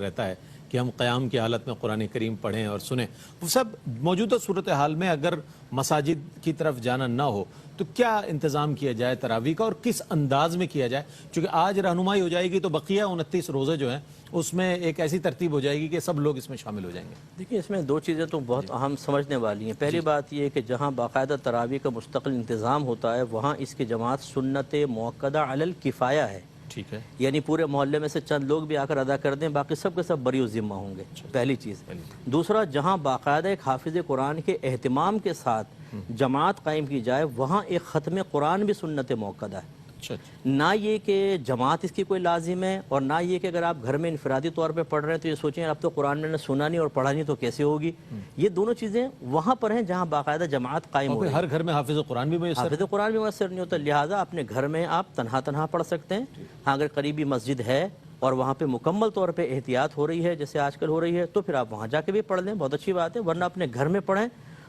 رہتا ہے کہ ہم قیام کی حالت میں قرآن کریم پڑھیں اور سنیں. وہ سب موجودہ صورتحال میں اگر مساجد کی طرف جانا نہ ہو تو کیا انتظام کیا جائے تراویح کا اور کس انداز میں کیا جائے؟ چونکہ آج رہنمائی ہو جائے گی تو بقیہ 29 روزے جو ہیں اس میں ایک ایسی ترتیب ہو جائے گی کہ سب لوگ اس میں شامل ہو جائیں گے. دیکھیں اس میں دو چیزیں تو بہت اہم سمجھنے والی ہیں. پہلی بات یہ ہے کہ جہاں باقاعدہ تراویح کا مستقل انتظام ہوتا ہے وہاں اس کی جماعت سنت موقدہ علی الکفایہ ہے. ٹھیک ہے. یعنی پورے محلے میں سے چند لوگ بھی آ کر ادا کر دیں، باقی سب کے سب بری و ذمہ ہوں گے. پہلی چیز. دوسرا، جہاں باقاعدہ ایک حافظ قرآن کے اہتمام کے ساتھ جماعت قائم کی جائے وہاں ایک ختم قرآن بھی سنت موقدہ ہے. نہ یہ کہ جماعت اس کی کوئی لازم ہے اور نہ یہ کہ اگر آپ گھر میں انفرادی طور پہ پڑھ رہے ہیں تو یہ سوچیں اب تو قرآن میں نے سنا نہیں اور پڑھا نہیں تو کیسے ہوگی. یہ دونوں چیزیں وہاں پر ہیں جہاں باقاعدہ جماعت قائم ہو رہی ہے. ہر گھر میں حافظ قرآن بھی میسر حافظ قرآن بھی میسر نہیں ہوتا، لہٰذا اپنے گھر میں آپ تنہا پڑھ سکتے ہیں. ہاں اگر قریبی مسجد ہے اور وہاں پہ مکمل طور پہ احتیاط ہو رہی ہے جیسے آج کل ہو رہی ہے تو پھر آپ وہاں جا کے بھی پڑھ لیں، بہت اچھی بات ہے. ورنہ اپنے گھر میں پڑھیں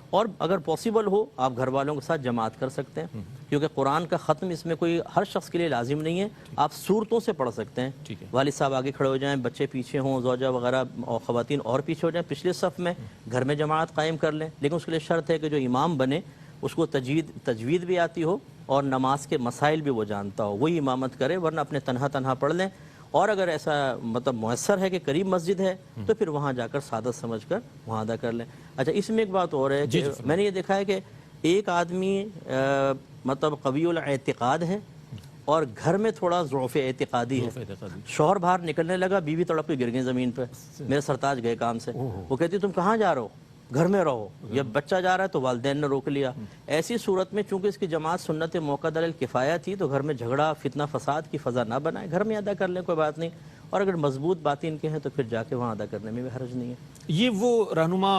اور اگر پاسبل ہو آپ گھر والوں کے ساتھ جماعت کر سکتے ہیں، کیونکہ قرآن کا ختم اس میں کوئی ہر شخص کے لیے لازم نہیں ہے. آپ صورتوں سے پڑھ سکتے ہیں. والد صاحب آگے کھڑے ہو جائیں، بچے پیچھے ہوں، زوجہ وغیرہ اور خواتین اور پیچھے ہو جائیں پچھلے صف میں، گھر میں جماعت قائم کر لیں. لیکن اس کے لیے شرط ہے کہ جو امام بنے اس کو تجوید بھی آتی ہو اور نماز کے مسائل بھی وہ جانتا ہو، وہی امامت کرے. ورنہ اپنے تنہا پڑھ لیں. اور اگر ایسا میسر ہے کہ قریب مسجد ہے تو پھر وہاں جا کر سعادت سمجھ کر وہاں ادا کر لیں. اچھا، اس میں ایک بات اور ہے کہ میں نے یہ دیکھا ہے کہ ایک آدمی قوی الاعتقاد ہے اور گھر میں تھوڑا ضعف اعتقادی ہے. شوہر باہر نکلنے لگا، بیوی تڑپ کے گر گئی زمین پہ. میرے سرتاج گئے کام سے، وہ کہتی تم کہاں جا رہے ہو؟ گھر میں رہو. یا بچہ جا رہا ہے تو والدین نے روک لیا. ایسی صورت میں چونکہ اس کی جماعت سنت موقدہ علی الکفایہ تھی تو گھر میں جھگڑا فتنہ فساد کی فضا نہ بنائے، گھر میں ادا کر لیں، کوئی بات نہیں. اور اگر مضبوط باتیں ان کے ہیں تو پھر جا کے وہاں ادا کرنے میں بھی حرج نہیں ہے. یہ وہ رہنما